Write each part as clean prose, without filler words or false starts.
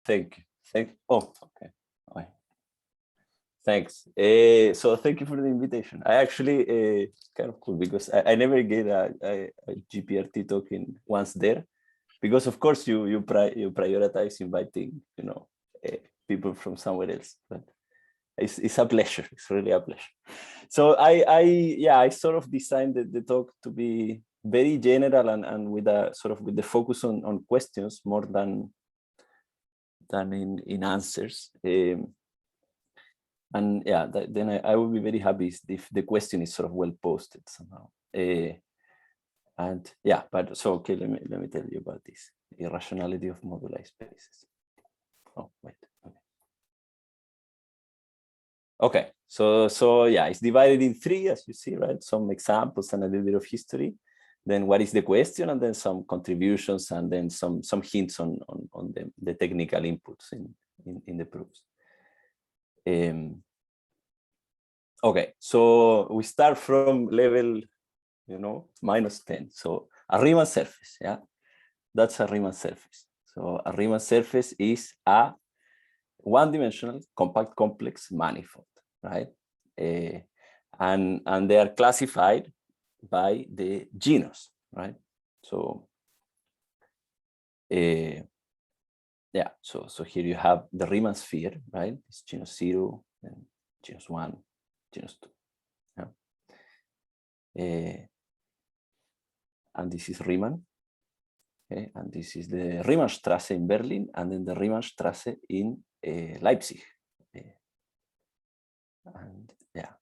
Thank you. Oh, okay. Thanks. So thank you for the invitation. I actually, it's kind of cool because I never get a GPRT talk in once there, because of course you prioritize inviting, you know, people from somewhere else. But it's a pleasure. It's really a pleasure. So I sort of designed the talk to be very general and with a sort of with the focus on questions more than in answers. And yeah, then I would be very happy if the question is sort of well posted somehow. And yeah, but so okay, let me tell you about this irrationality of moduli spaces. Oh wait, okay. So yeah, it's divided in three, as you see, right? Some examples and a little bit of history. Then what is the question, and then some contributions, and then some hints on the technical inputs in the proofs. Okay, so we start from level, you know, -10. So a Riemann surface, yeah, that's a Riemann surface. So a Riemann surface is a one-dimensional compact complex manifold, right? And they are classified by the genus, right? So yeah, so here you have the Riemann sphere, right? It's genus 0 and genus 1, genus 2. Yeah. And this is Riemann. Okay, and this is the Riemannstrasse in Berlin, and then the Riemannstrasse in Leipzig. And yeah.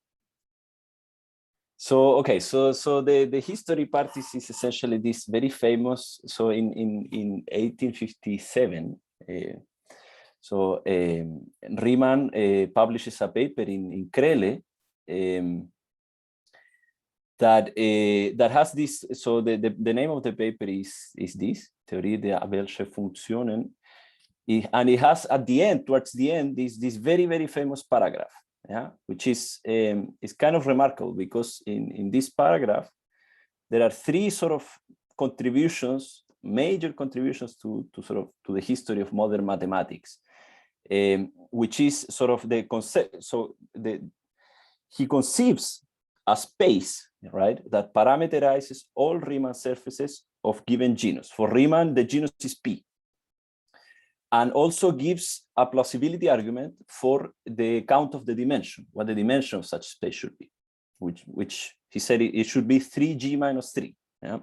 So okay, so the history part is essentially this very famous. So in 1857, Riemann publishes a paper in Crelle that has this. So the name of the paper is this Theorie der Abelschen Funktionen, and it has at the end, towards the end, this very, very famous paragraph, yeah, which is kind of remarkable because in this paragraph there are three sort of contributions, major contributions to the history of modern mathematics, which is sort of the concept. So he conceives a space, right, that parameterizes all Riemann surfaces of given genus. For Riemann, the genus is P, and also gives a plausibility argument for the count of the dimension, what the dimension of such space should be, which he said it should be 3G minus 3. Yeah?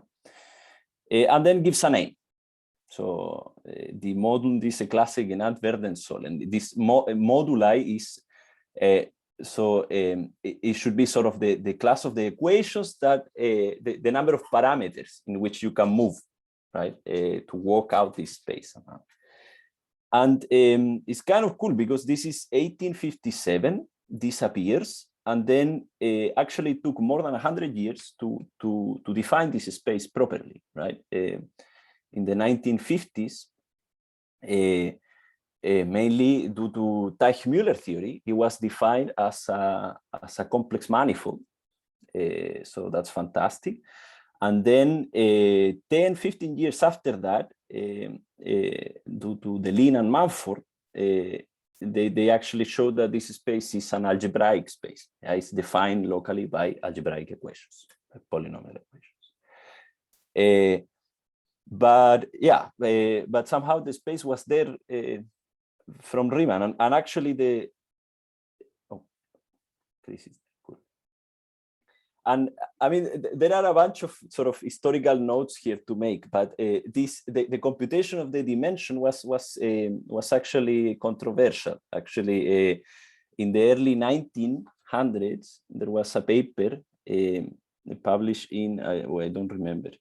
And then gives a name. So the modulum diese Klasse genannt werden sollen. This moduli is it should be sort of the class of the equations that the number of parameters in which you can move, right, to work out this space somehow. And it's kind of cool because this is 1857, this appears, and then actually it took more than 100 years to define this space properly, right? In the 1950s, mainly due to Teichmüller theory, it was defined as a complex manifold. So that's fantastic. And then 10, 15 years after that, due to Deligne and Mumford, they actually showed that this space is an algebraic space. Yeah, it's defined locally by algebraic equations, by polynomial equations. But yeah, but somehow the space was there from Riemann, and actually the this is cool. And I mean, there are a bunch of sort of historical notes here to make, but the computation of the dimension was actually controversial. Actually, in the early 1900s, there was a paper published in I don't remember.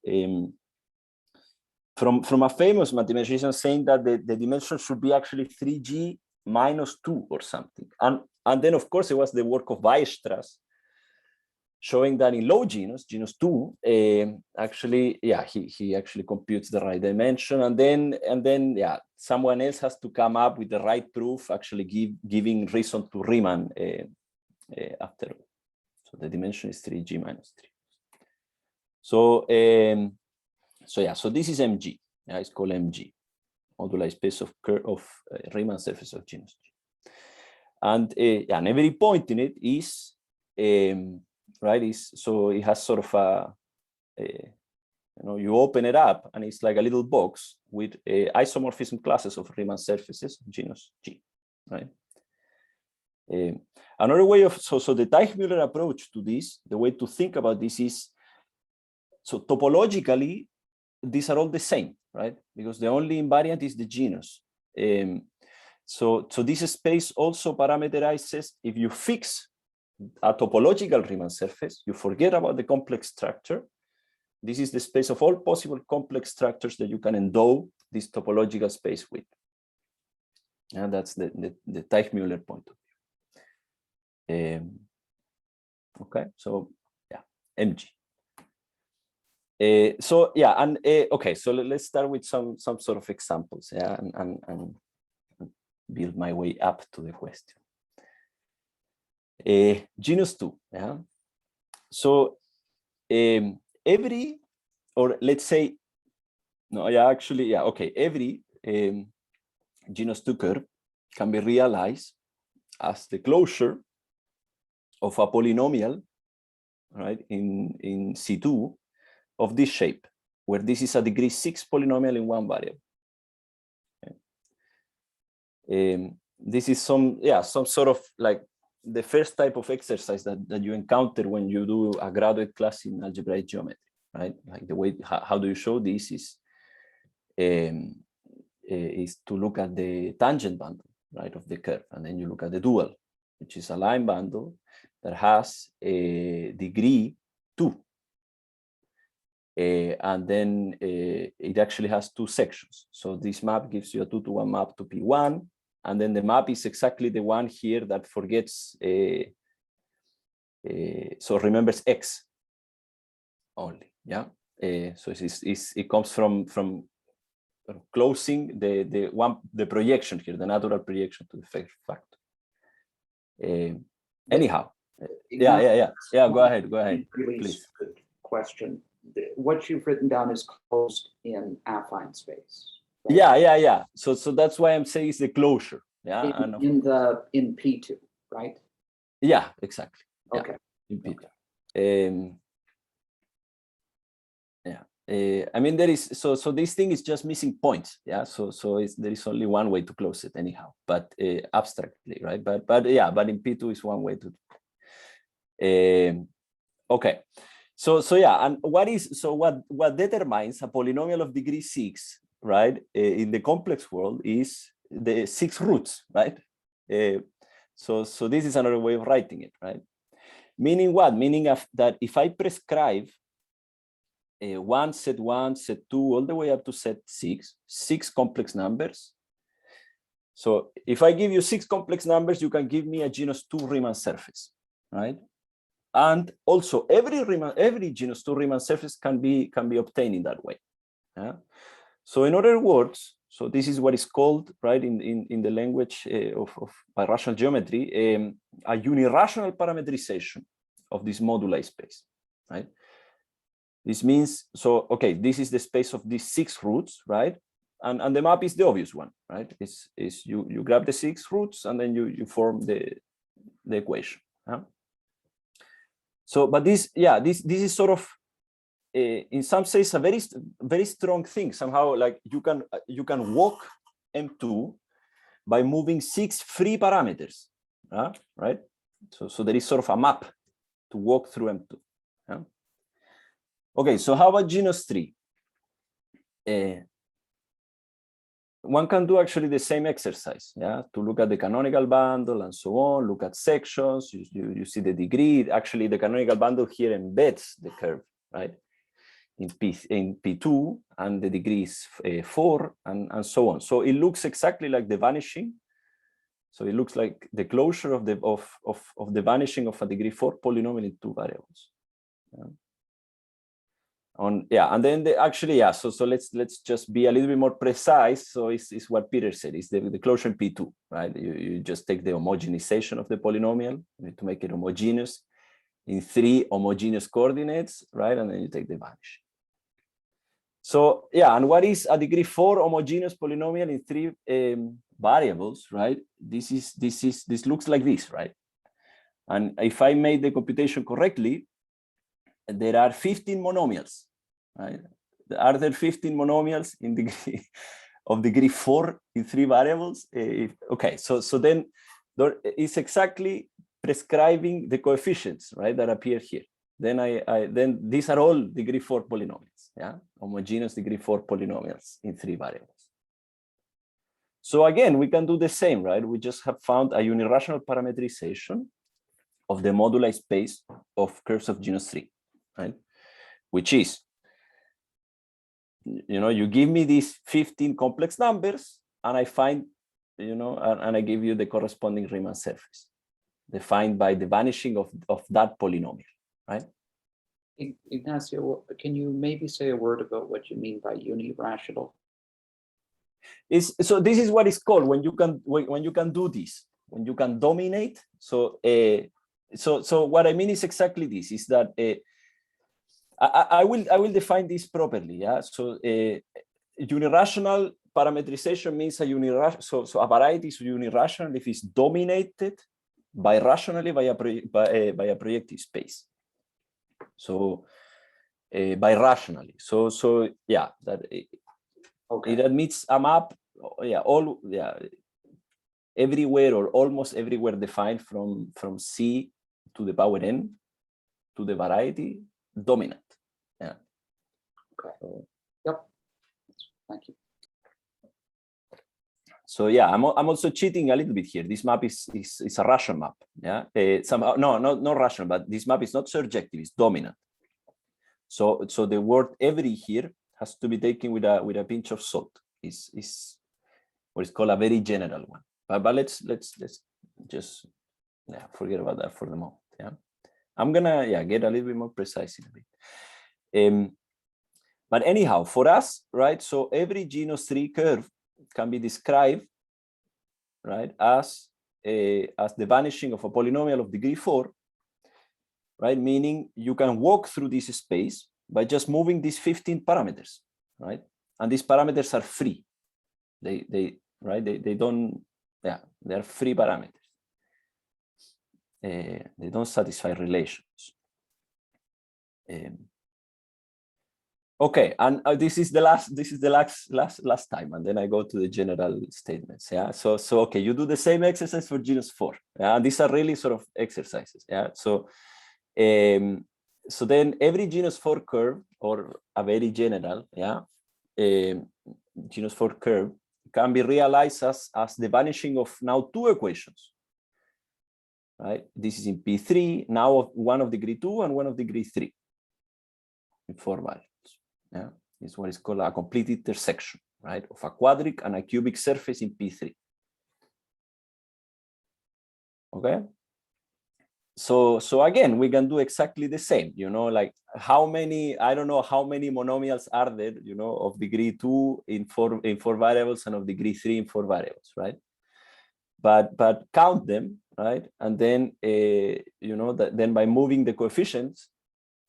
From a famous mathematician saying that the dimension should be actually 3G minus 2 or something. And then, of course, it was the work of Weierstrass showing that in low genus, genus 2, actually, yeah, he actually computes the right dimension. And then, yeah, someone else has to come up with the right proof, actually giving reason to Riemann after all. So the dimension is 3G minus 3. So, so yeah, so this is MG. Yeah, it's called MG. moduli space of Riemann surface of genus G. And every point in it is right. So it has sort of you open it up and it's like a little box with isomorphism classes of Riemann surfaces of genus G, right? Another way of so the Teichmüller approach to this, the way to think about this is, so topologically these are all the same, right? Because the only invariant is the genus. So this space also parameterizes, if you fix a topological Riemann surface, you forget about the complex structure. This is the space of all possible complex structures that you can endow this topological space with. And that's the Teichmüller point of view. Okay, so yeah, MG. Okay, so let's start with some sort of examples, yeah, and build my way up to the question. Genus 2, yeah. So every, or let's say, no, yeah, actually, yeah, okay, every genus 2 curve can be realized as the closure of a polynomial, right, in C2 of this shape, where this is a degree 6 polynomial in one variable. Okay. This is some sort of like the first type of exercise that you encounter when you do a graduate class in algebraic geometry, right? Like the way, how do you show this is to look at the tangent bundle, right, of the curve, and then you look at the dual, which is a line bundle that has a degree 2. And then it actually has 2 sections. So this map gives you a 2-to-1 map to P1, and then the map is exactly the one here that forgets, so remembers X only, yeah. So it comes from closing the projection here, the natural projection to the factor. Anyhow, yeah. Go ahead, really please. Good question. What you've written down is closed in affine space. Right? Yeah. So that's why I'm saying it's the closure. Yeah. In P2, right? Yeah, exactly. Okay. Yeah, in P2. I mean, there is so this thing is just missing points. Yeah. So there is only one way to close it anyhow, but abstractly, right? But in P2 is one way to. Okay. So and what determines a polynomial of degree 6, right, in the complex world is the 6 roots, right? So this is another way of writing it, right? Meaning what? Meaning that if I prescribe 1, set 1, set 2, all the way up to set 6 complex numbers. So if I give you 6 complex numbers, you can give me a genus 2 Riemann surface, right? And also every genus 2 Riemann surface can be obtained in that way. Yeah? So in other words, so this is what is called, right, in the language of birational geometry, a unirational parametrization of this moduli space, right? This means, so okay, this is the space of these 6 roots, right? And the map is the obvious one, right? Is you grab the 6 roots and then you form the equation. Yeah? So, but this is sort of, in some sense, a very strong thing. Somehow, like you can walk M2 by moving 6 free parameters, right? So there is sort of a map to walk through M2. Yeah? Okay, so how about genus 3? One can do actually the same exercise, yeah, to look at the canonical bundle and so on, look at sections, you see the degree. Actually, the canonical bundle here embeds the curve, right, in P2, and the degree is 4, and so on. So it looks exactly like the vanishing. So it looks like the closure of the vanishing of a degree 4 polynomial in 2 variables. Yeah. And then so let's just be a little bit more precise. So it's what Peter said, is the closure in P2, right? You just take the homogenization of the polynomial to make it homogeneous in 3 homogeneous coordinates, right? And then you take the vanishing. So yeah, and what is a degree 4 homogeneous polynomial in 3 variables, right? This looks like this, right? And if I made the computation correctly, there are 15 monomials, right? Are there 15 monomials in degree of degree 4 in 3 variables? Okay, so then there is exactly prescribing the coefficients, right, that appear here. Then then these are all degree 4 polynomials, yeah, homogeneous degree 4 polynomials in 3 variables. So again, we can do the same, right? We just have found a unirational parametrization of the moduli space of curves of genus 3, right? Which is, you give me these 15 complex numbers, and I find, and I give you the corresponding Riemann surface defined by the vanishing of that polynomial, right? Ignacio, can you maybe say a word about what you mean by unirational? So this is what is called when you can do this, when you can dominate. So what I mean is exactly this: is that I will define this properly. Yeah. So unirational parametrization means a unirational. So a variety is unirational if it's dominated birationally by a projective space. So birationally. So yeah, that okay. It admits a map. Yeah, everywhere or almost everywhere defined from C to the power n to the variety dominant. Yeah. Okay. So, yep. Thank you. So yeah, I'm also cheating a little bit here. This map is a rational map. Yeah. Somehow not rational, but this map is not surjective. It's dominant. So the word every here has to be taken with a pinch of salt. Is what is called a very general one. But let's just forget about that for the moment. Yeah, I'm gonna get a little bit more precise in a bit. But anyhow, for us, right? So every genus 3 curve can be described, right, as the vanishing of a polynomial of degree 4, right? Meaning you can walk through this space by just moving these 15 parameters, right? And these parameters are free. They don't, they're free parameters. They don't satisfy relations. Okay, and this is the last time, and then I go to the general statements. Yeah, so okay, you do the same exercise for genus 4. Yeah, and these are really sort of exercises. Yeah, so then every genus 4 curve, or a very general, genus 4 curve, can be realized as the vanishing of now 2 equations. Right, this is in P3 now, of one of degree 2 and one of degree 3 in 4 variables. Yeah, it's what is called a complete intersection, right, of a quadric and a cubic surface in P3. Okay, so again, we can do exactly the same. Like how many, I don't know how many monomials are there, of degree 2 in four variables and of degree 3 in 4 variables, right? But count them, right? And then then by moving the coefficients,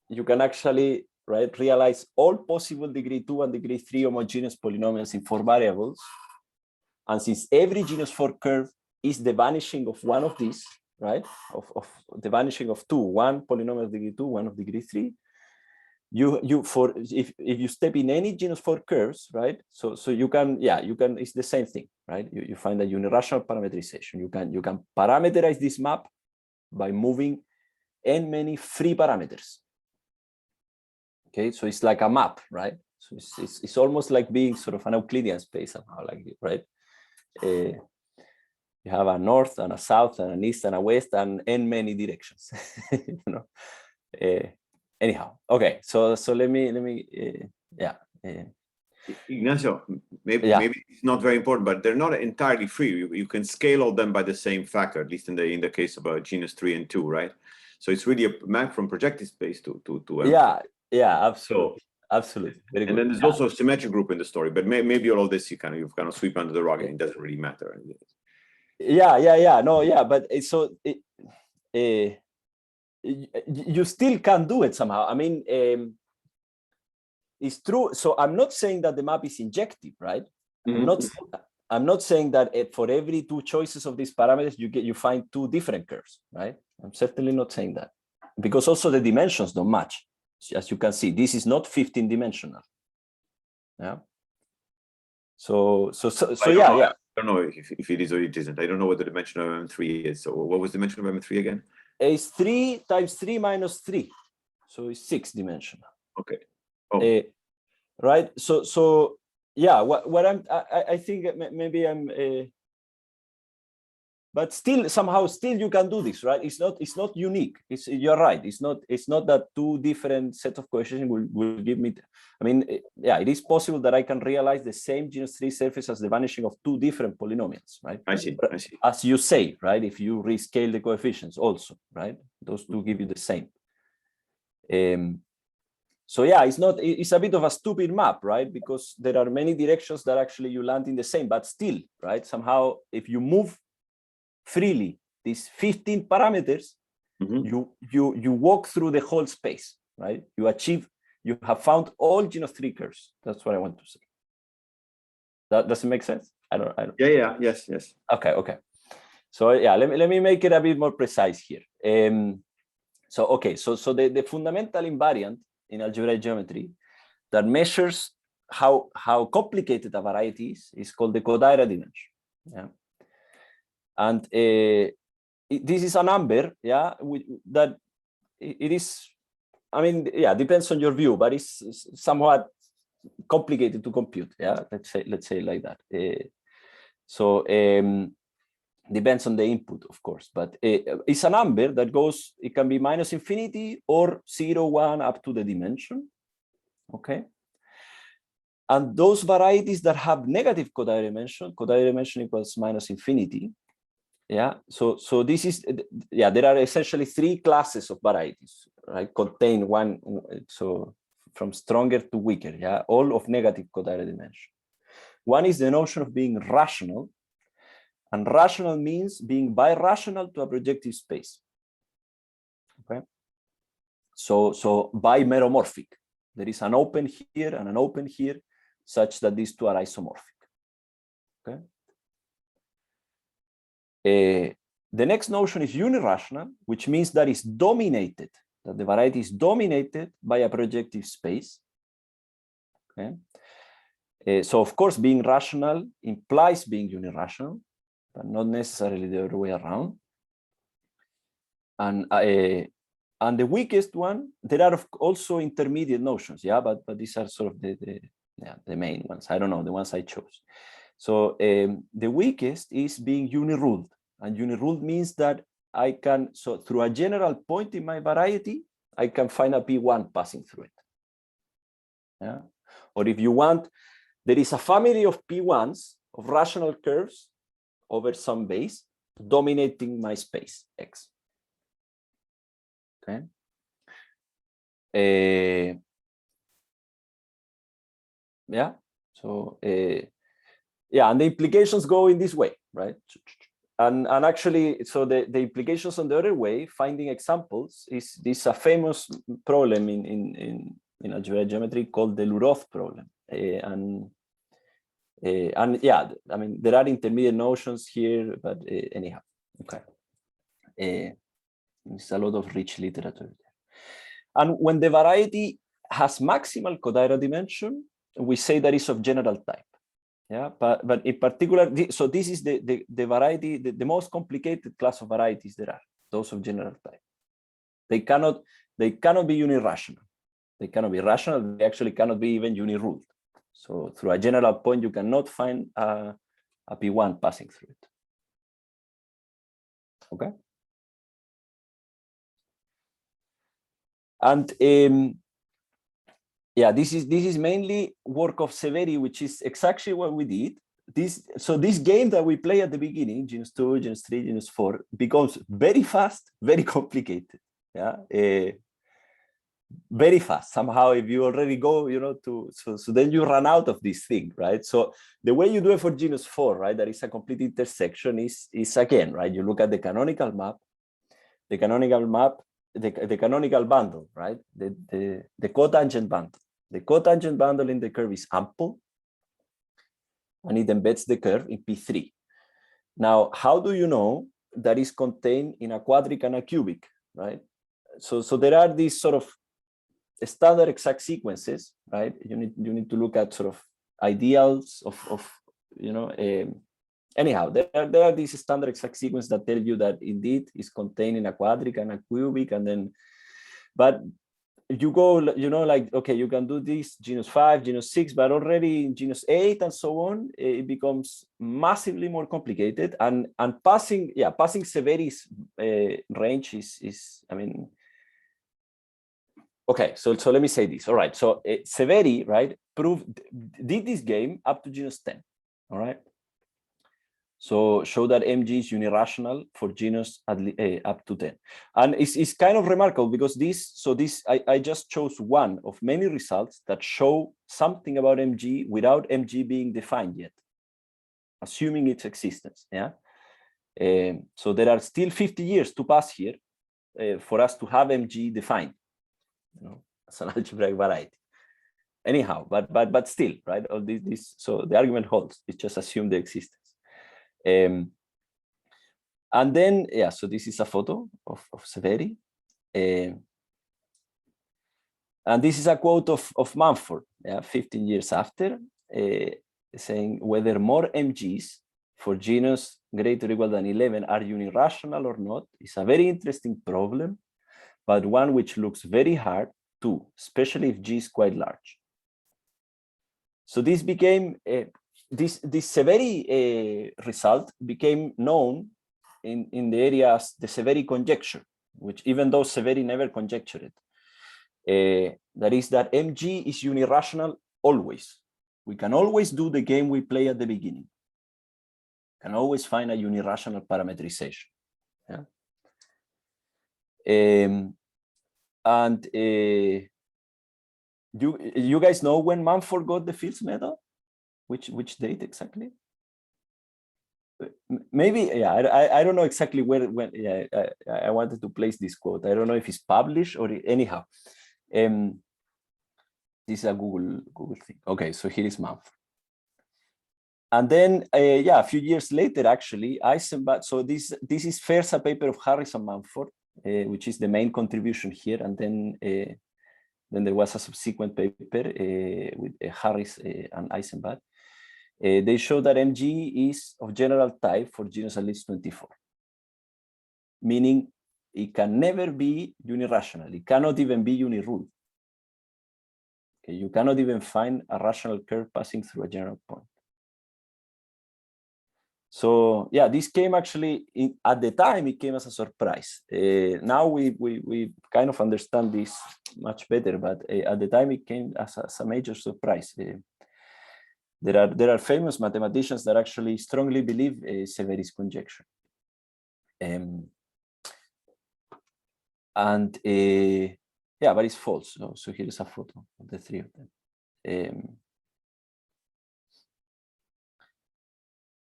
you can actually, right, realize all possible degree 2 and degree 3 homogeneous polynomials in 4 variables. And since every genus 4 curve is the vanishing of one of these, right, of the vanishing of 2, one polynomial of degree 2, one of degree 3, if you step in any genus 4 curves, right, so you can, it's the same thing, right? You find a unirational parametrization. You can parameterize this map by moving n many free parameters. Okay, so it's like a map, right? So it's almost like being sort of an Euclidean space somehow, like, right? You have a north and a south and an east and a west and n many directions. Anyhow, okay. So let me Ignacio, maybe it's not very important, but they're not entirely free. You can scale all them by the same factor, at least in the case of genus 3 and 2, right? So it's really a map from projective space to M. Yeah, absolutely. Absolutely. Very good. And then there's also a symmetric group in the story, but maybe all of this you've kind of sweep under the rug and it doesn't really matter. But you still can do it somehow. I mean, it's true. So I'm not saying that the map is injective, right? I'm not saying that for every two choices of these parameters, you find two different curves, right? I'm certainly not saying that, because also the dimensions don't match. As you can see, this is not 15 dimensional. Yeah. So yeah. I don't know if it is or it isn't. I don't know what the dimension of M3 is. So what was the dimension of M3 again? It's 3 times 3 minus 3. So it's 6 dimensional. Okay. Oh. Right. So yeah, I think maybe I'm but somehow you can do this, right? It's not unique. You're right. It's not that two different sets of coefficients will give me. I mean, yeah, it is possible that I can realize the same genus 3 surface as the vanishing of two different polynomials, right? I see. As you say, right? If you rescale the coefficients also, right? Those two give you the same. So yeah, it's a bit of a stupid map, right? Because there are many directions that actually you land in the same, but still, right? Somehow, if you move freely these 15 parameters, you walk through the whole space, right? You have found all genus 3 curves. That's what I want to say. That doesn't make sense? I don't. Yeah. Yes. Okay. So yeah, let me make it a bit more precise here. So the fundamental invariant in algebraic geometry that measures how complicated a variety is called the Kodaira dimension. Yeah. And this is a number, yeah, that it is, I mean, yeah, depends on your view, but it's somewhat complicated to compute. Yeah, let's say like that. Depends on the input, of course, but it's a number that goes, it can be minus infinity or 0, 1 up to the dimension. Okay. And those varieties that have negative Kodaira dimension equals minus infinity. Yeah, so this is, yeah, there are essentially 3 classes of varieties, right? Contain one, so from stronger to weaker, yeah, all of negative Kodaira dimension. One is the notion of being rational, and rational means being birational to a projective space. Okay, so bimeromorphic. There is an open here and an open here, such that these two are isomorphic. Okay. The next notion is unirational, which means that it's dominated, that the variety is dominated by a projective space. Okay. So of course, being rational implies being unirational, but not necessarily the other way around. And the weakest one, there are also intermediate notions, yeah, but these are sort of the main ones. I don't know, the ones I chose. So the weakest is being uniruled, and uniruled means that I can, so through a general point in my variety, I can find a P1 passing through it. Yeah, or if you want, there is a family of P1s of rational curves over some base dominating my space X. Okay. Yeah. So yeah, and the implications go in this way, right? And actually, so the implications on the other way, finding examples, is this a famous problem in algebraic geometry called the Luroth problem. And yeah, I mean, there are intermediate notions here, but anyhow, okay. There's a lot of rich literature there. And when the variety has maximal Kodaira dimension, we say that it's of general type. Yeah, but in particular, so this is the variety, the most complicated class of varieties there are, those of general type. They cannot be unirational. They cannot be rational. They actually cannot be even uniruled. So through a general point, you cannot find a P1 passing through it. Okay. And yeah, this is mainly work of Severi, which is exactly what we did. This game that we play at the beginning, Genus 2, Genus 3, Genus 4, becomes very fast, very complicated. Yeah, very fast. Somehow, if you already go, so then you run out of this thing, right? So the way you do it for Genus 4, right, that is a complete intersection, is again, right? You look at the canonical map, the canonical bundle, right? The cotangent bundle. The cotangent bundle in the curve is ample, and it embeds the curve in P3. Now, how do you know that is contained in a quadric and a cubic, right? So there are these sort of standard exact sequences, right? You need to look at sort of ideals of anyhow, there are these standard exact sequences that tell you that indeed is contained in a quadric and a cubic, and then, but you go, like, okay, you can do this genus 5, genus 6, but already in genus 8 and so on, it becomes massively more complicated. And passing Severi's range is, I mean, okay, so let me say this. All right, so Severi, right, did this game up to genus 10. All right. So show that MG is unirational for genus up to 10. And it's kind of remarkable because I just chose one of many results that show something about MG without MG being defined yet, assuming its existence. Yeah. So there are still 50 years to pass here for us to have MG defined, as an algebraic variety. Anyhow, but still, right? All this, so the argument holds. It's just assume the existence. And then, yeah, so this is a photo of Severi. And this is a quote of Mumford, 15 years after, saying whether more MGs for genus greater or equal than 11 are unirational or not is a very interesting problem, but one which looks very hard too, especially if G is quite large. So this became this Severi result became known in the area as the Severi conjecture, which, even though Severi never conjectured it, that is that MG is unirational always. We can always do the game we play at the beginning. Can always find a unirational parametrization. Yeah? And you guys know when Mumford got the Fields medal? Which date exactly? Maybe, yeah, I don't know exactly when. Yeah, I wanted to place this quote. I don't know if it's published or anyhow. This is a Google thing. Okay, so here is Mumford. And then, yeah, a few years later, actually, Eisenbach. So this is first a paper of Harris and Mumford, which is the main contribution here, and then there was a subsequent paper with Harris and Eisenbach. They show that MG is of general type for genus at least 24, meaning it can never be unirational. It cannot even be uniruled. Okay, you cannot even find a rational curve passing through a general point. So yeah, this came actually at the time, it came as a surprise. Now we kind of understand this much better, but at the time it came as a major surprise. There are famous mathematicians that actually strongly believe Severi's conjecture. And yeah, but it's false. So here is a photo of the three of them.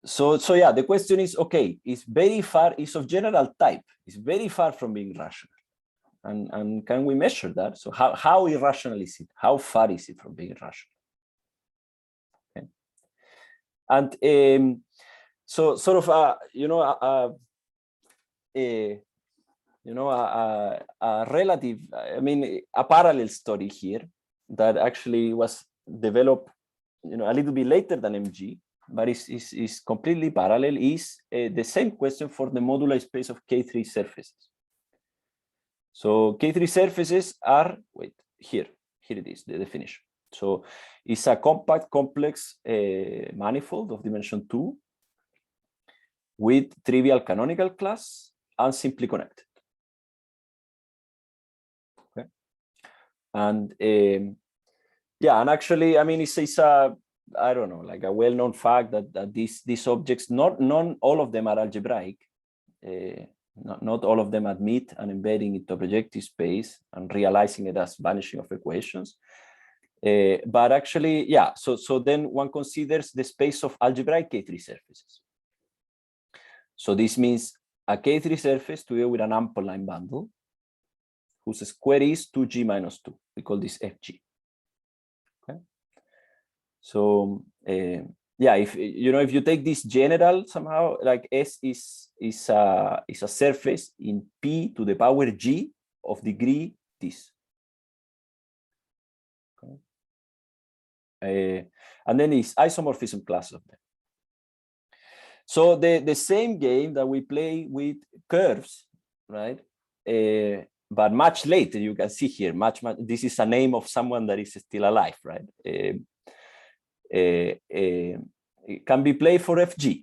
So yeah, the question is, okay, it's of general type. It's very far from being rational. And can we measure that? So how irrational is it? How far is it from being rational? Okay. And so sort of a relative, I mean, a parallel story here that actually was developed, a little bit later than MG, but is completely parallel, is the same question for the moduli space of K3 surfaces. So K3 surfaces are, wait, here it is, the definition. So it's a compact complex manifold of dimension 2 with trivial canonical class and simply connected. Okay. And yeah, and actually, I mean, it's a, I don't know, like a well-known fact that these objects, not all of them are algebraic. Not all of them admit an embedding into a projective space and realizing it as vanishing of equations. But actually, yeah, so then one considers the space of algebraic K3 surfaces. So this means a K3 surface together with an ample line bundle whose square is 2G minus 2. We call this FG. So yeah, if if you take this general somehow, like S is a surface in P to the power G of degree this. Okay. And then it's isomorphism class of them. So the same game that we play with curves, right? But much later, you can see here, this is a name of someone that is still alive, right? It can be played for FG.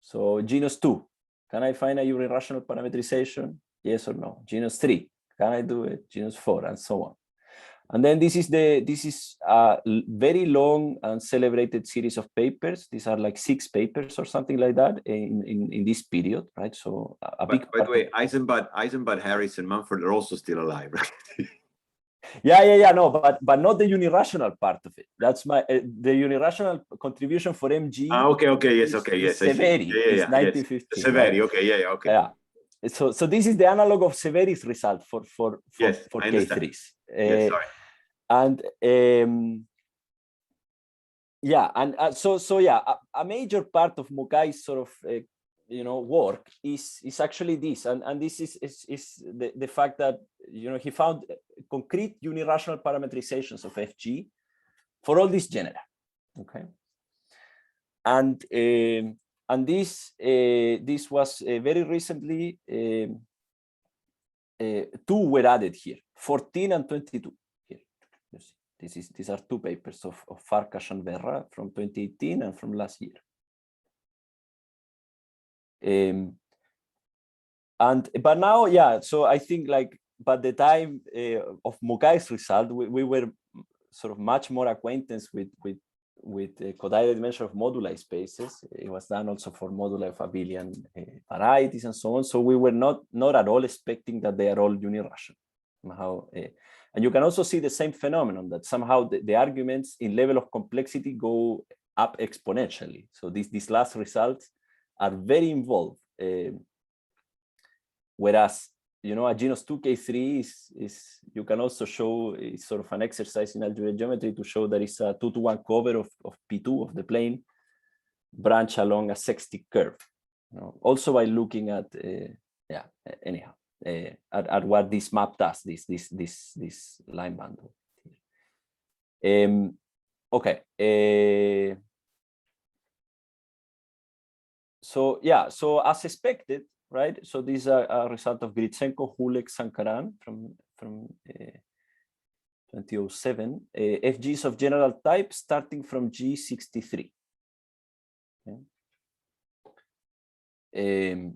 So Genus 2, can I find a irrational parametrization? Yes or no? Genus 3, can I do it? Genus 4, and so on. And then this is a very long and celebrated series of papers. These are like 6 papers or something like that in this period, right? So by the way, Eisenbud, Harris, and Mumford are also still alive, right? Yeah, no, but not the unirational part of it. That's the unirational contribution for MG. Yes, Severi, is 1915. Yes. Severi, right? Okay. Yeah. So this is the analog of Severi's result for K3s. Yes, sorry. And yeah, and so yeah, a major part of Mukai's sort of work is actually this, and this is the fact that he found concrete unirational parametrizations of FG for all these genera. Okay, and this was very recently 2 were added here, 14 and 22 here. You see. These are 2 papers of Farkas and Verra from 2018 and from last year. But now, yeah, so I think like by the time of Mukai's result, we were sort of much more acquainted with codility dimension of moduli spaces. It was done also for moduli of abelian varieties and so on. So we were not at all expecting that they are all unirational. Somehow, and you can also see the same phenomenon that somehow the arguments in level of complexity go up exponentially. So these last results are very involved. Whereas, a genus 2 K3 is you can also show it's sort of an exercise in algebraic geometry to show that it's a 2-to-1 cover of P2 of the plane branch along a sextic curve. Also by looking at anyhow at what this map does, this line bundle. Okay. So yeah, so as expected, right? So these are a result of Gritsenko, Hulek, Sankaran from 2007. FGs of general type starting from G63. Okay.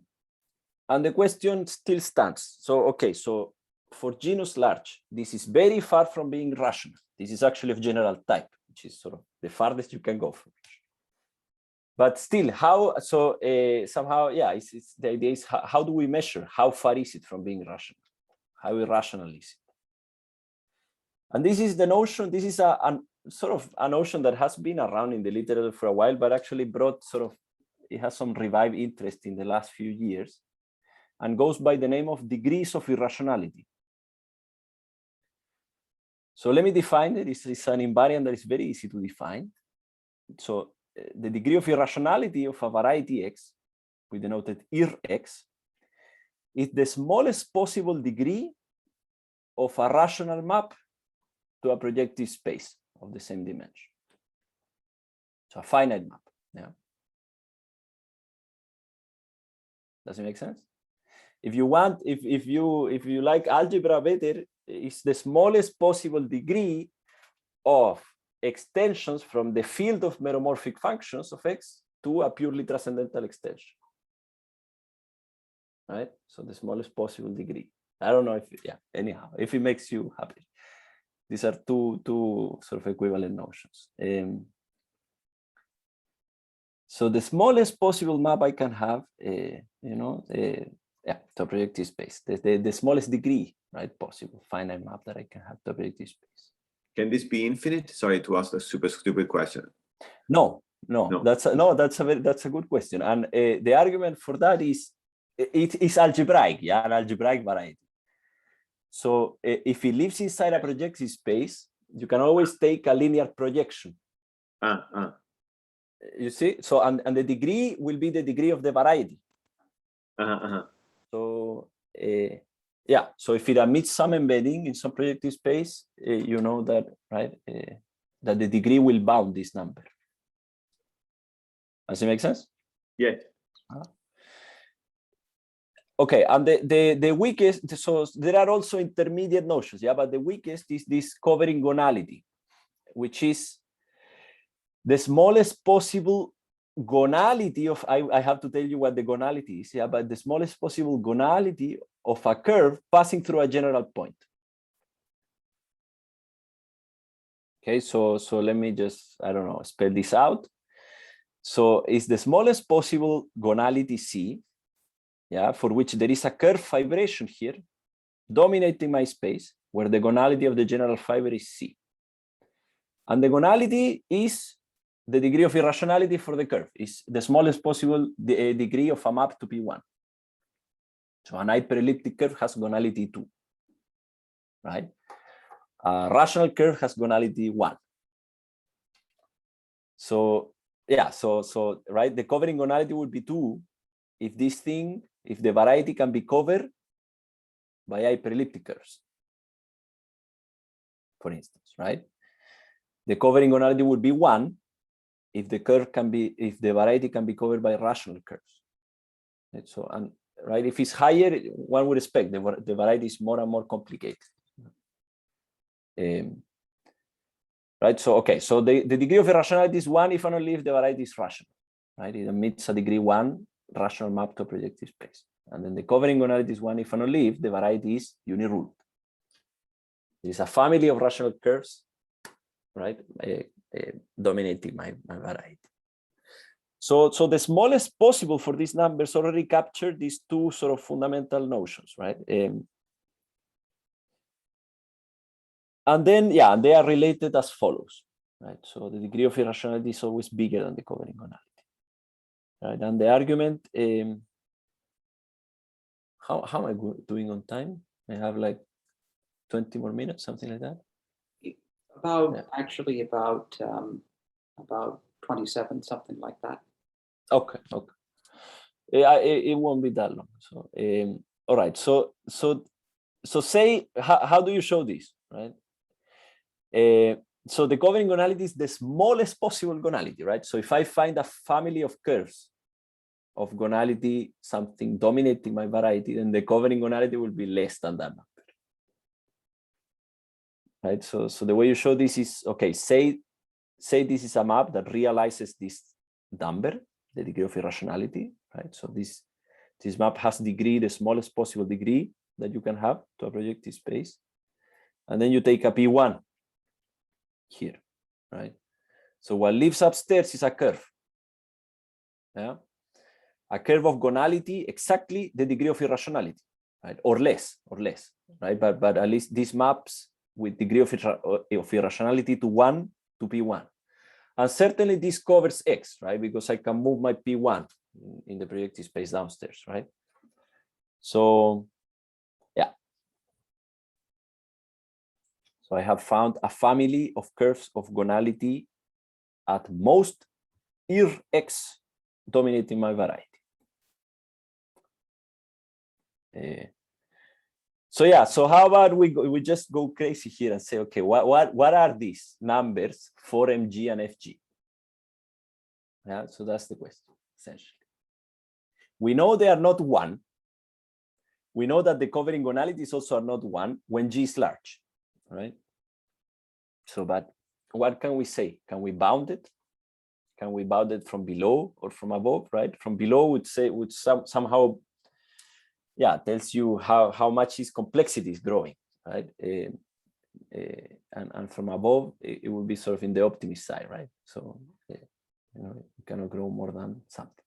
And the question still stands. So, okay, so for genus large, this is very far from being rational. This is actually of general type, which is sort of the farthest you can go from. But still, how, so somehow, yeah, the idea is how do we measure? How far is it from being rational? How irrational is it? And this is the notion, this is a sort of a notion that has been around in the literature for a while, but actually brought sort of, it has some revived interest in the last few years and goes by the name of degrees of irrationality. So let me define it. It's an invariant that is very easy to define. So the degree of irrationality of a variety X, we denoted IRX, is the smallest possible degree of a rational map to a projective space of the same dimension. So a finite map. Yeah. Does it make sense? If you want, if you like algebra better, it's the smallest possible degree of extensions from the field of meromorphic functions of X to a purely transcendental extension. Right? So the smallest possible degree. I don't know if, yeah, anyhow, if it makes you happy. These are two sort of equivalent notions. So the smallest possible map I can have, to a projective space, the smallest degree, right, possible finite map that I can have to a projective space. Can this be infinite? Sorry to ask a super stupid question. No. That's a good question, and the argument for that is it is algebraic, yeah, an algebraic variety. So if it lives inside a projective space, you can always take a linear projection You see, so and the degree will be the degree of the variety. So yeah, so if it admits some embedding in some projective space, you know that, right? That the degree will bound this number. Does it make sense? Yes. Okay, and the weakest, so there are also intermediate notions, yeah, but the weakest is this covering gonality, which is the smallest possible gonality of, I have to tell you what the gonality is, yeah, but the smallest possible gonality of a curve passing through a general point. Okay, so let me just, I don't know, spell this out. So it's the smallest possible gonality C, yeah, for which there is a curve fibration here, dominating my space, where the gonality of the general fiber is C. And the gonality is the degree of irrationality for the curve, is the smallest possible degree of a map to P1. So an hyperelliptic curve has gonality 2, right? A rational curve has gonality 1. So yeah, so right, the covering gonality would be 2 if this thing, if the variety can be covered by hyperelliptic curves, for instance, right? The covering gonality would be 1 if the curve can be, if the variety can be covered by rational curves. And so, and right, if it's higher, one would expect the variety is more and more complicated. Right, so okay, so the degree of irrationality is 1 if and only if the variety is rational, right? It emits a degree 1 rational map to a projective space. And then the covering gonality is 1 if and only if the variety is uniruled. There is a family of rational curves, right, dominating my variety. So the smallest possible for these numbers already capture these two sort of fundamental notions, right? And then, yeah, they are related as follows, right? So the degree of irrationality is always bigger than the covering gonality, right? And the argument, how am I doing on time? I have like 20 more minutes, something like that. About, yeah. Actually about 27, something like that. Okay, okay. It won't be that long. So, all right. So say, how do you show this, right? So the covering gonality is the smallest possible gonality, right? So if I find a family of curves of gonality, something dominating my variety, then the covering gonality will be less than that number, right? So the way you show this is, okay, say this is a map that realizes this number, the degree of irrationality, right? So this map has degree, the smallest possible degree that you can have to a projective space. And then you take a P1 here, right? So what lives upstairs is a curve, yeah? A curve of gonality, exactly the degree of irrationality, right? Or less, right? But at least these maps with degree of irrationality to 1 to P1. And certainly this covers X, right? Because I can move my P1 in the projective space downstairs, right? So, yeah. So I have found a family of curves of gonality at most Ir-X dominating my variety. So yeah, so how about we just go crazy here and say, okay, what are these numbers for MG and FG? Yeah, so that's the question, essentially. We know they are not 1. We know that the covering gonalities also are not 1 when G is large, right? So, but what can we say? Can we bound it? Can we bound it from below or from above, right? From below would somehow, yeah, tells you how much its complexity is growing, right? And from above, it will be sort of in the optimist side, right? So, you know, it cannot grow more than something.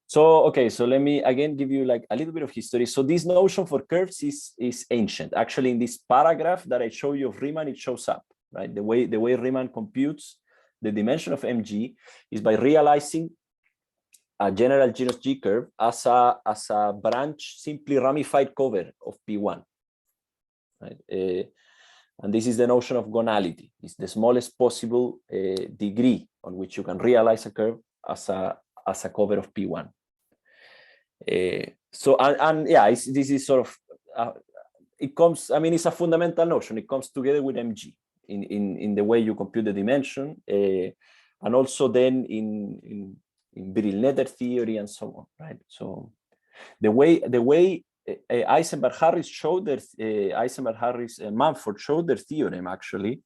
So, okay, so let me again give you like a little bit of history. So this notion for curves is ancient. Actually, in this paragraph that I show you of Riemann, it shows up, right? The way Riemann computes the dimension of MG is by realizing a general genus G curve as a branch, simply ramified cover of P1, right? And this is the notion of gonality. It's the smallest possible degree on which you can realize a curve as a cover of P1. So yeah, this is sort of it comes. I mean, it's a fundamental notion. It comes together with MG in the way you compute the dimension, and also then in Brill-Netter theory and so on, right? So the way Eisenberg-Harris showed their Eisenberg-Harris-Mumford showed their theorem actually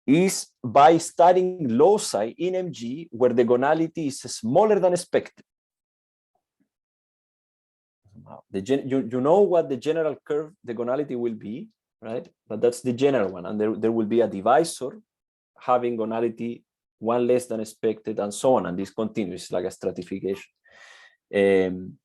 is by studying loci in MG where the gonality is smaller than expected. You know what the general curve, the gonality will be, right? But that's the general one, and there will be a divisor having gonality one less than expected, and so on, and this continues like a stratification. And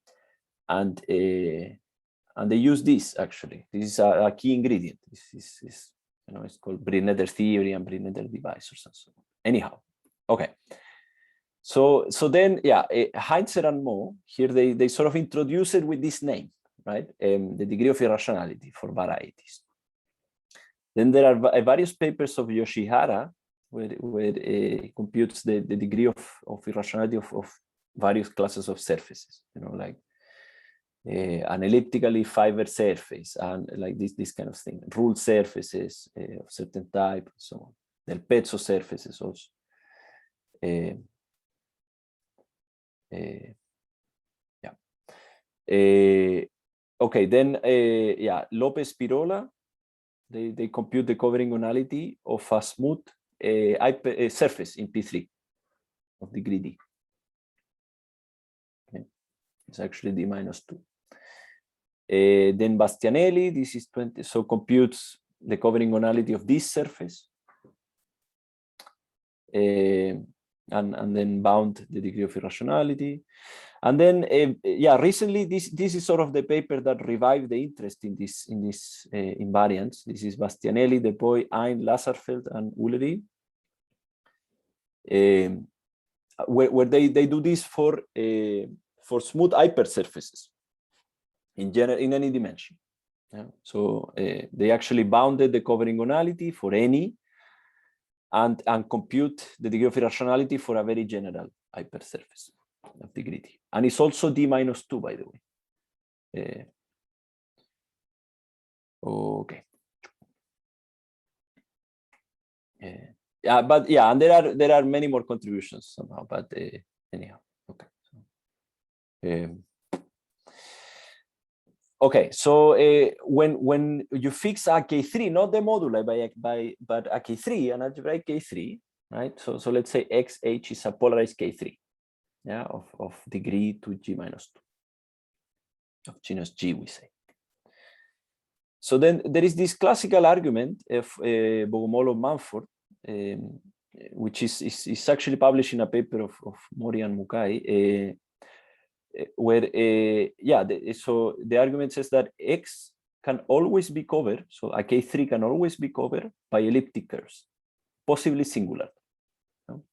they use this actually. This is a key ingredient. This is you know, it's called Brill-Netter theory and Brill-Netter divisors and so on. Anyhow, okay. So then, yeah, Heinzer and Mo here they sort of introduce it with this name, right? The degree of irrationality for varieties. Then there are various papers of Yoshihara where he computes the degree of irrationality of various classes of surfaces, you know, like an elliptically fiber surface and like this kind of thing, ruled surfaces of certain type, and so on. Del pezzo surfaces also. Yeah. Okay, then yeah, Lopez Pirola, they compute the covering gonality of a smooth surface in P3 of degree D. Okay. It's actually D minus 2. Then Bastianelli, this is 20, so computes the covering gonality of this surface. And then bound the degree of irrationality. And then, yeah, recently this is sort of the paper that revived the interest in this invariants. This is Bastianelli, De Boy, Ein, Lasserfeld, and Ullery, where they do this for smooth hypersurfaces in any dimension. Yeah. So they actually bounded the covering gonality for any, and compute the degree of irrationality for a very general hypersurface of degree D. And it's also D minus 2, by the way. Okay. Yeah, but yeah, and there are many more contributions somehow, but anyhow, okay. Okay, so when you fix a K3, not the moduli but a K3, an algebraic K3, right? So let's say XH is a polarized K3, yeah, of degree 2G minus 2, of genus G, we say. So then there is this classical argument of Bogomolov-Mumford, which is actually published in a paper of Mori and Mukai, where yeah, so the argument says that X can always be covered, so a K3 can always be covered by elliptic curves, possibly singular. No?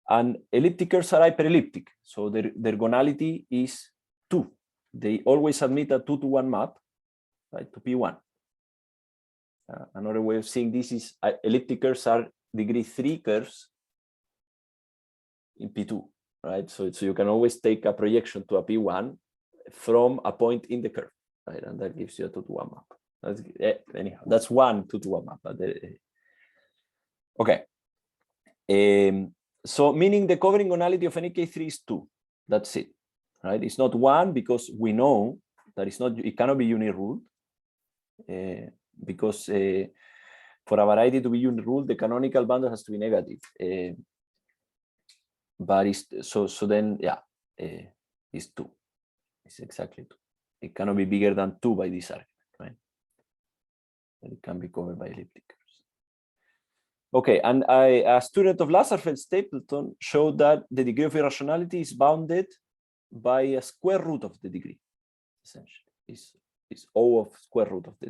And elliptic curves are hyperelliptic, so their gonality is 2. They always admit a 2-to-1 map, right, to P1. Another way of seeing this is elliptic curves are degree 3 curves in P2. Right, so you can always take a projection to a P1 from a point in the curve, right, and that gives you a 2-to-1 map. Anyhow, that's one 2-to-1 map. But, okay, so meaning the covering gonality of any K3 is 2. That's it, right? It's not 1 because we know that it cannot be uniruled, because for a variety to be uniruled, the canonical boundary has to be negative. But it's so then, yeah, it's 2. It's exactly 2. It cannot be bigger than 2 by this argument, right? But it can be covered by elliptic curves. Okay, and a student of Lasserfeld-Stapleton showed that the degree of irrationality is bounded by a square root of the degree, essentially. It's O of square root of the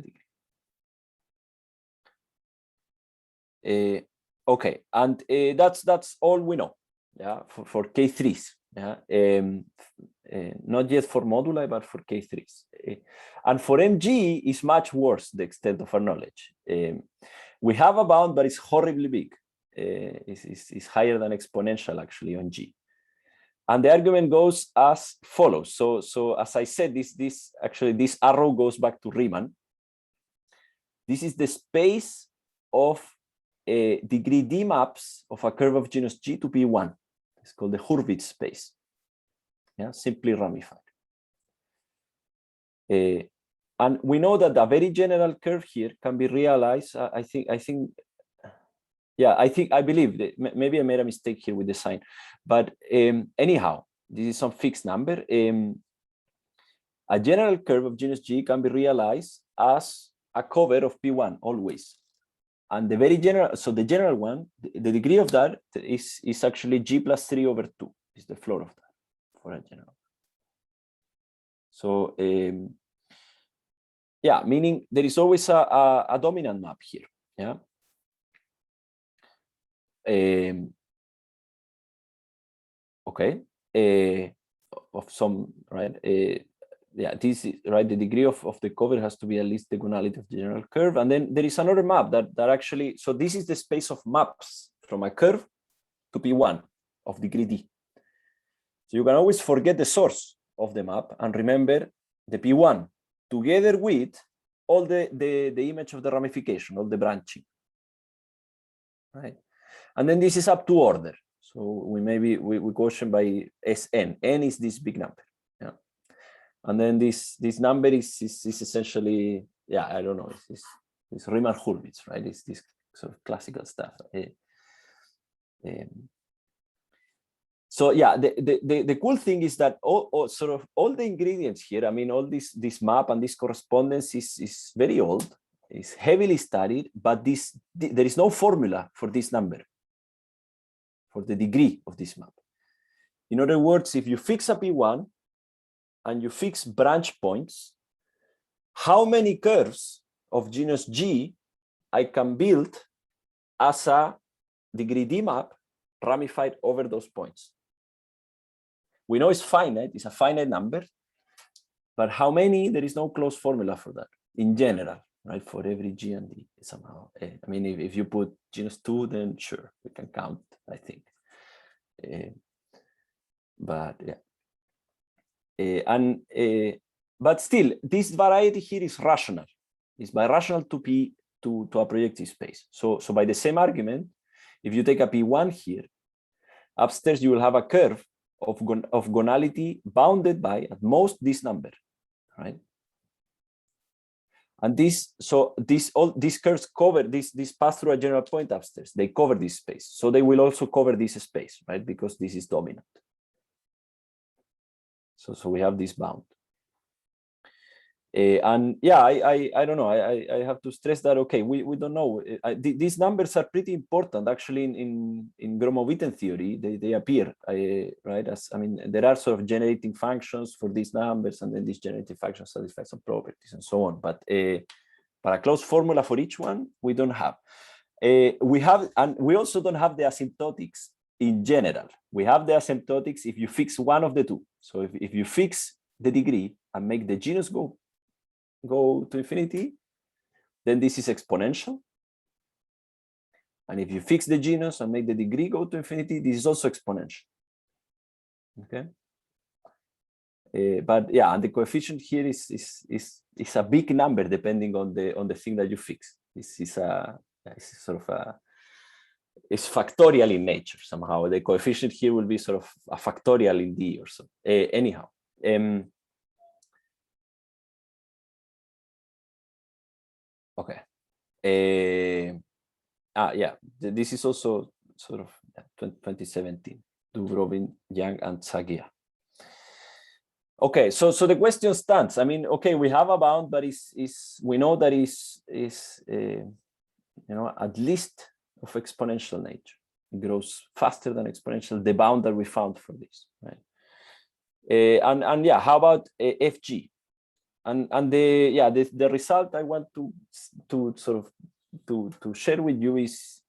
degree. Okay, and that's all we know. Yeah, for K3s. Yeah, not yet for moduli, but for K3s. And for MG, is much worse, the extent of our knowledge. We have a bound, but it's horribly big. It's higher than exponential, actually, on G. And the argument goes as follows. So as I said, this arrow goes back to Riemann. This is the space of degree D maps of a curve of genus G to P1. It's called the Hurwitz space. Yeah, simply ramified. And we know that a very general curve here can be realized. I believe that maybe I made a mistake here with the sign, but anyhow, this is some fixed number. A general curve of genus G can be realized as a cover of P1 always. And the very general, so the general one, the degree of that is actually G plus 3 over 2 is the floor of that for a general. So yeah, meaning there is always a dominant map here. Yeah. Okay. Of some, right? Yeah, this is right. The degree of the cover has to be at least the gonality of the general curve. And then there is another map that actually, so this is the space of maps from a curve to P1 of degree D. So you can always forget the source of the map and remember the P1 together with all the image of the ramification, all the branching. Right. And then this is up to order. So we quotient by Sn. N is this big number. Yeah. And then this number is essentially, yeah, I don't know, it's Riemann-Hurwitz, right? It's this sort of classical stuff. So yeah, the cool thing is that all the ingredients here, I mean, all this map and this correspondence is very old, is heavily studied, but there is no formula for this number, for the degree of this map. In other words, if you fix a P1 and you fix branch points, how many curves of genus G I can build as a degree D map ramified over those points? We know it's finite, it's a finite number, but how many? There is no closed formula for that in general, right? For every G and D somehow. I mean, if you put genus 2, then sure, we can count, I think. But yeah. But still, this variety here is rational. It's birational to P to a projective space. So by the same argument, if you take a P1 here, upstairs you will have a curve of gonality bounded by at most this number, right? And all these curves cover this pass through a general point upstairs. They cover this space, so they will also cover this space, right? Because this is dominant. So we have this bound. And yeah, I don't know. I have to stress that, okay, we don't know. These numbers are pretty important actually in Gromov-Witten theory. They appear, right? As I mean, there are sort of generating functions for these numbers, and then these generating functions satisfy some properties and so on. But a closed formula for each one, we don't have. We have, and we also don't have the asymptotics in general. We have the asymptotics if you fix one of the two. So if you fix the degree and make the genus go to infinity, then this is exponential. And if you fix the genus and make the degree go to infinity, this is also exponential. Okay. But yeah, and the coefficient here is a big number depending on the thing that you fix. This is sort of it's factorial in nature somehow. The coefficient here will be sort of a factorial in D or so. Anyhow. Okay. Yeah, this is also sort of 2017, Dubrovin, Yang, and Zagia. Okay, so the question stands. I mean, okay, we have a bound, but we know that is at least of exponential nature. It grows faster than exponential. The bound that we found for this, right? And yeah, how about FG? And the result I want to sort of to share with you is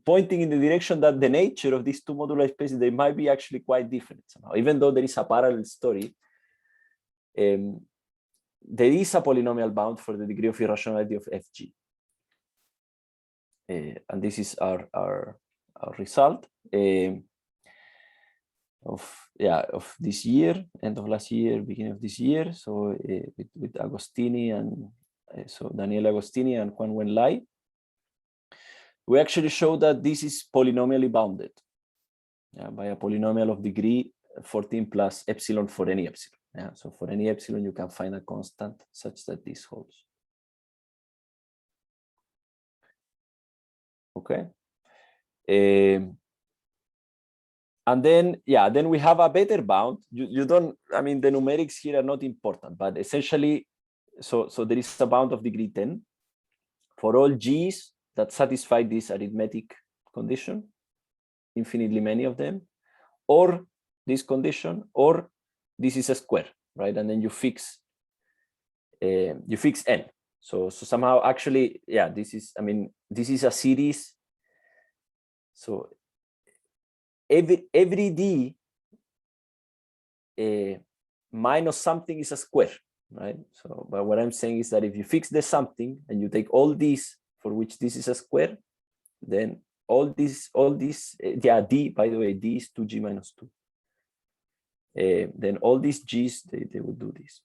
pointing in the direction that the nature of these two modular spaces, they might be actually quite different somehow. Even though there is a parallel story, there is a polynomial bound for the degree of irrationality of Fg. And this is our result of this year, end of last year, beginning of this year. So with Agostini and so Daniele Agostini and Juan Wenlai, we actually show that this is polynomially bounded by a polynomial of degree 14 plus epsilon for any epsilon. So for any epsilon, you can find a constant such that this holds. Okay. And then, then we have a better bound. You don't, I mean, the numerics here are not important, but essentially, so there is a bound of degree 10 for all G's that satisfy this arithmetic condition, infinitely many of them, or this condition, or this is a square, right? And then you fix n. So somehow actually, this is, I mean, this is a series. So every D minus something is a square, right? So, but what I'm saying is that if you fix the something and you take all these for which this is a square, then all this, D, by the way, D is 2G minus 2. Then all these G's, they will do this.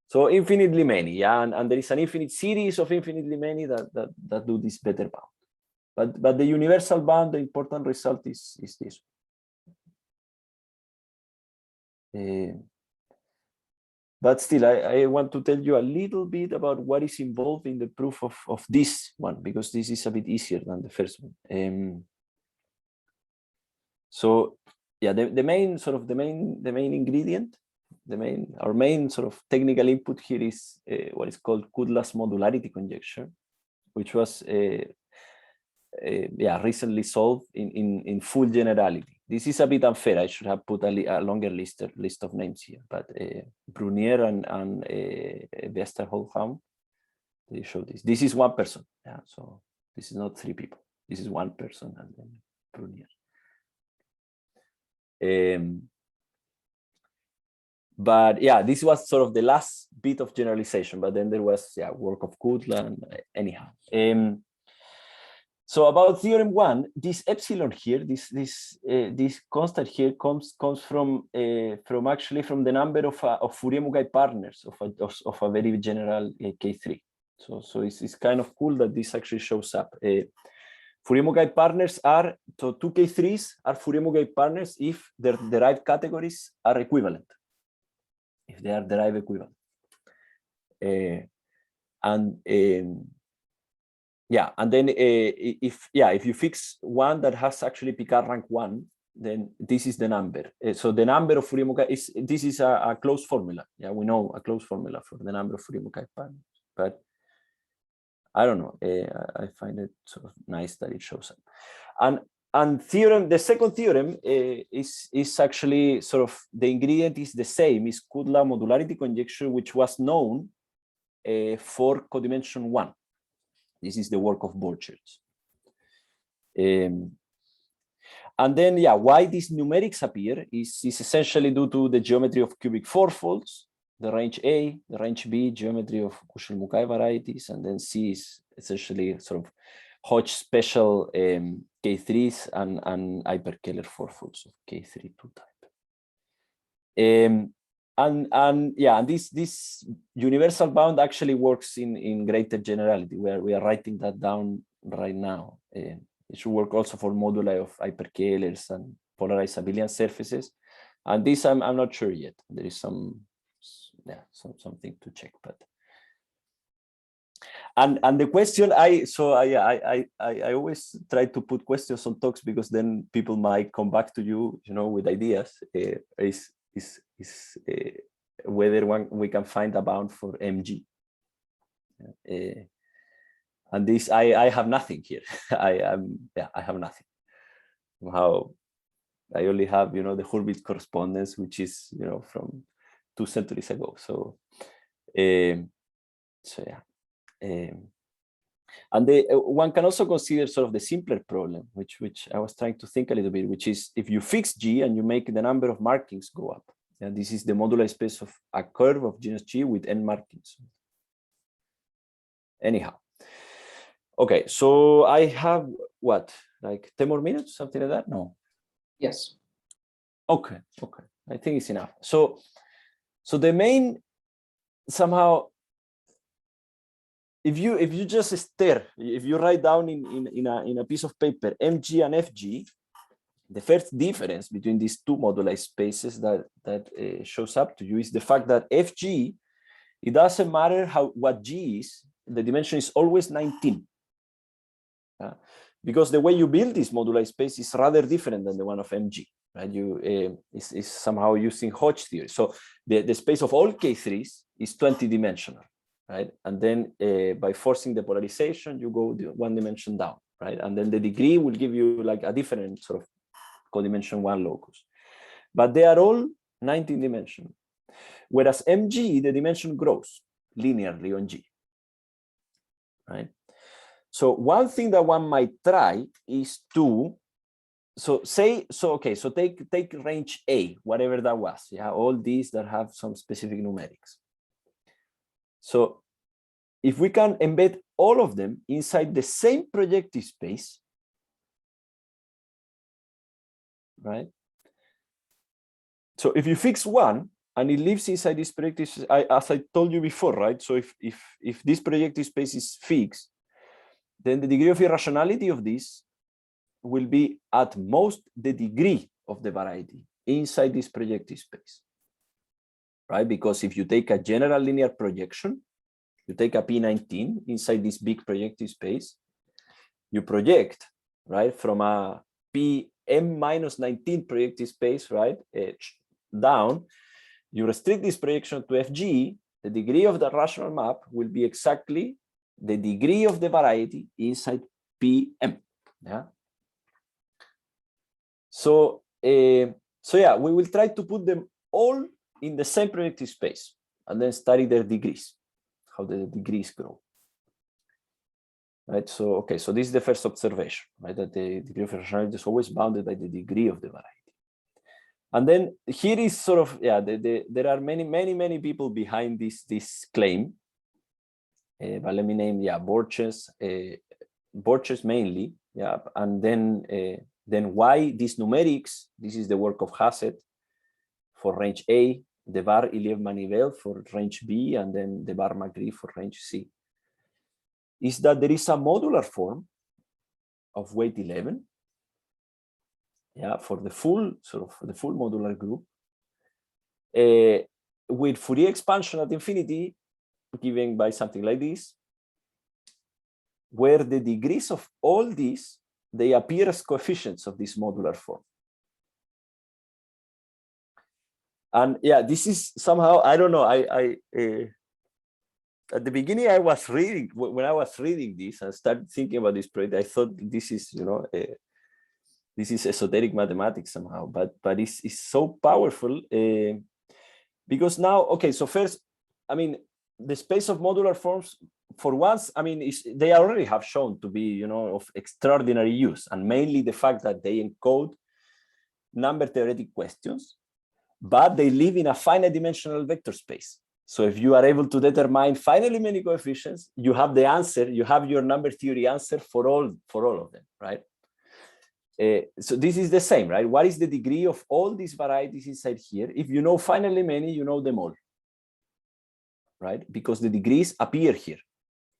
So infinitely many, and there is an infinite series of infinitely many that do this better bound. But the universal bound, the important result is this. But still, I want to tell you a little bit about what is involved in the proof of this one, because this is a bit easier than the first one. So the main ingredient, our main sort of technical input here is what is called Kudla's modularity conjecture, which was recently solved in full generality. This is a bit unfair. I should have put a longer list of names here, but Brunier and Westerholm, they show this. This is one person. So this is not three people. This is one person and then Brunier. But this was sort of the last bit of generalization. But then there was work of Kudla and anyhow. So about theorem 1, this epsilon here, this constant here comes from actually from the number of Fourier-Mugai partners of a very general K3. So it's kind of cool that this actually shows up. Fourier-Mugai partners are, so two K3s are Fourier-Mugai partners if their derived categories are equivalent. If they are derived equivalent. And then if you fix one that has actually Picard rank 1, then this is the number. So the number of Fourier-Mugai is a closed formula. We know a closed formula for the number of Fourier-Mugai partners, but I don't know. I find it sort of nice that it shows up. And theorem, the second theorem is actually sort of the ingredient is the same. Is Kudla modularity conjecture, which was known for codimension 1. This is the work of Borcherds. And then, why these numerics appear is essentially due to the geometry of cubic fourfolds, the range A, the range B, geometry of Kushel-Mukai varieties, and then C is essentially sort of Hodge special K3s and hyperkähler fourfolds of K3 2 type. And this universal bound actually works in greater generality, where we are writing that down right now. It should work also for moduli of hyperkählers and polarized abelian surfaces. And this I'm not sure yet. There is something to check, but. And the question I always try to put questions on talks because then people might come back to you, with ideas. Is whether we can find a bound for MG. And this I have nothing here. I have nothing. Somehow I only have the Hurwitz correspondence, which is from 2 centuries ago. So And one can also consider sort of the simpler problem, which I was trying to think a little bit, which is if you fix G and you make the number of markings go up. And this is the modular space of a curve of genus G with n markings. Anyhow. Okay, so I have what, like 10 more minutes, something like that? No. Yes. Okay, okay. I think it's enough. So the main somehow, if you just stare, if you write down in a piece of paper mg and fg, the first difference between these two moduli spaces that shows up to you is the fact that fg, it doesn't matter what g is, the dimension is always 19. Because the way you build this moduli space is rather different than the one of mg, right? Is somehow using Hodge theory. So the space of all K3s is 20-dimensional, right? And then by forcing the polarization, you go one dimension down, right? And then the degree will give you like a different sort of codimension 1 locus. But they are all 19-dimensional. Whereas mg, the dimension grows linearly on g, right? So one thing that one might try is to, take range A, whatever that was, yeah, all these that have some specific numerics. So if we can embed all of them inside the same projective space, right? So if you fix one and it lives inside this projective space, as I told you before, right? So if this projective space is fixed, then the degree of irrationality of this will be at most the degree of the variety inside this projective space, right? Because if you take a general linear projection, you take a P19 inside this big projective space, you project, right, from a PM minus 19 projective space, right, down, you restrict this projection to FG, the degree of the rational map will be exactly the degree of the variety inside PM. Yeah. So yeah, we will try to put them all in the same projective space and then study their degrees, how the degrees grow. Right. So okay. So this is the first observation, right? That the degree of irrationality is always bounded by the degree of the variety. And then here is sort of, yeah, there are many people behind this claim. But let me name, yeah, Borcherds mainly, yeah, and then why these numerics, this is the work of Hassett for range A, the Var-Iliev-Manivel for range B, and then the Var-Magritte for range C, is that there is a modular form of weight 11, yeah, for the full, sort of the full modular group, with Fourier expansion at infinity, given by something like this, where the degrees of all these, they appear as coefficients of this modular form. And yeah, this is somehow, I don't know, at the beginning I was reading, when I was reading this and started thinking about this project, I thought this is, you know, this is esoteric mathematics somehow, but it's so powerful because now, okay, so first, I mean, the space of modular forms, for once, I mean, they already have shown to be, you know, of extraordinary use, and mainly the fact that they encode number theoretic questions, but they live in a finite dimensional vector space. So if you are able to determine finitely many coefficients, you have the answer, you have your number theory answer for all of them, right? So this is the same, right? What is the degree of all these varieties inside here? If you know finitely many, you know them all, right? Because the degrees appear here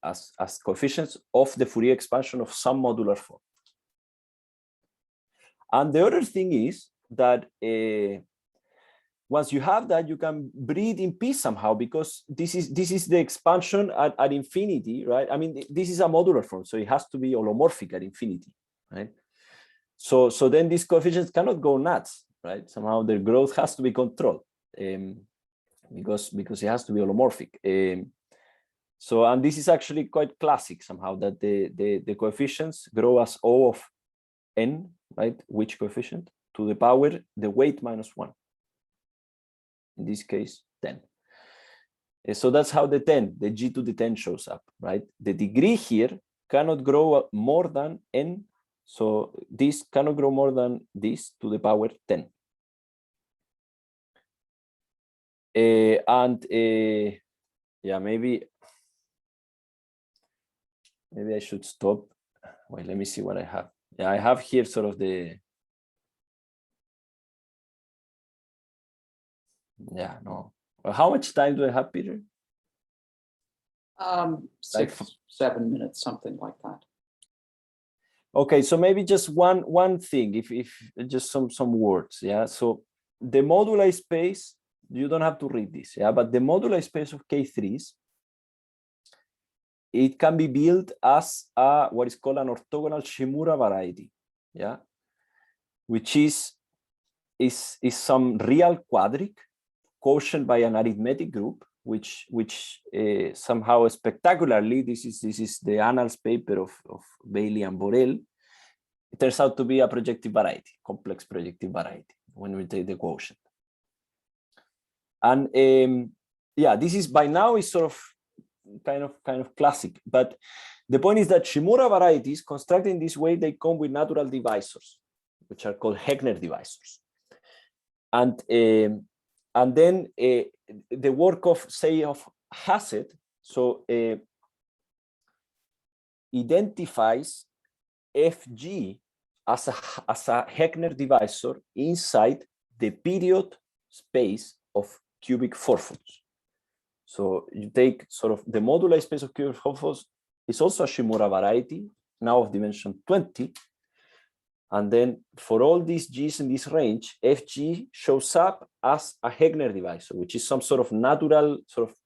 as coefficients of the Fourier expansion of some modular form. And the other thing is that once you have that, you can breathe in peace somehow, because this is the expansion at infinity, right? I mean, this is a modular form, so it has to be holomorphic at infinity, right? So then these coefficients cannot go nuts, right? Somehow their growth has to be controlled, because it has to be holomorphic. So, and this is actually quite classic somehow, that the coefficients grow as O of n, right? Which coefficient? To the power, the weight minus 1. In this case, 10. So that's how the 10, the G to the 10 shows up, right? The degree here cannot grow more than n. So this cannot grow more than this to the power 10. Yeah, maybe I should stop. Wait, let me see what I have. Yeah, I have here sort of the. Yeah, no. Well, how much time do I have, Peter? 6-7 minutes, something like that. Okay, so maybe just one thing, if just some words, yeah. So the moduli space, you don't have to read this, yeah, but the moduli space of K3s, it can be built as a what is called an orthogonal Shimura variety, yeah, which is some real quadric quotient by an arithmetic group, which somehow spectacularly, this is the annals paper of Bailey and Borel. It turns out to be a projective variety, complex projective variety when we take the quotient. And yeah, this is by now is sort of kind of classic, but the point is that Shimura varieties constructed in this way, they come with natural divisors, which are called Heegner divisors. And then the work of, say, of Hassett, so identifies FG as a Heegner divisor inside the period space of cubic fourfolds. So you take sort of the moduli space of cubic fourfolds is also a Shimura variety, now of dimension 20. And then for all these G's in this range, FG shows up as a Heegner divisor, which is some sort of natural sort of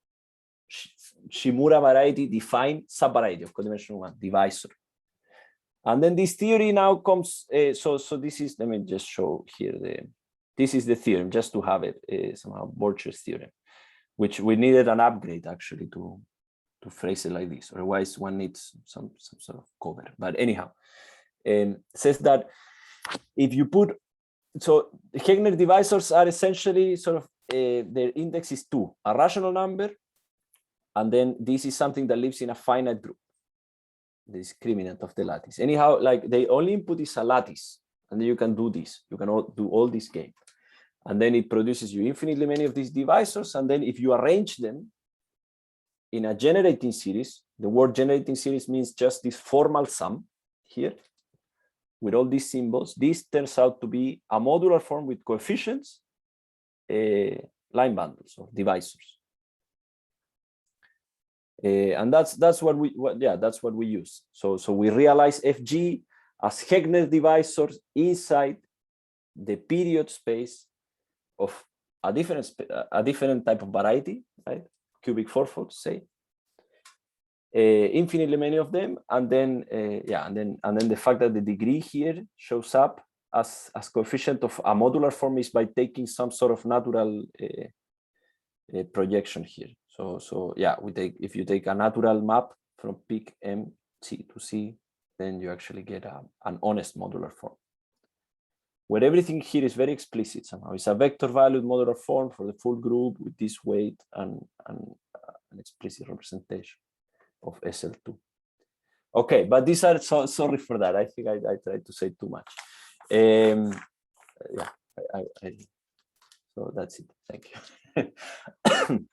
Shimura variety defined subvariety of codimension 1 divisor. And then this theory now comes, so this is, let me just show here, this is the theorem, just to have it somehow, Borcherds theorem, which we needed an upgrade actually to phrase it like this, otherwise one needs some sort of cover. But anyhow, says that if you put, so Heegner divisors are essentially sort of, their index is 2, a rational number, and then this is something that lives in a finite group, the discriminant of the lattice. Anyhow, like the only input is a lattice, and then you can do this, you can do all this game. And then it produces you infinitely many of these divisors, and then if you arrange them in a generating series, the word generating series means just this formal sum here, with all these symbols, this turns out to be a modular form with coefficients, line bundles or divisors. And that's what we use. So we realize FG as Heegner divisors inside the period space of a different type of variety, right? Cubic fourfolds, say. Infinitely many of them, and then and then the fact that the degree here shows up as coefficient of a modular form is by taking some sort of natural projection here. So yeah, if you take a natural map from peak M C to C, then you actually get an honest modular form, where everything here is very explicit somehow. It's a vector valued modular form for the full group with this weight and an explicit representation of SL2. Okay, but these are, sorry for that. I think I tried to say too much. Yeah, so that's it. Thank you.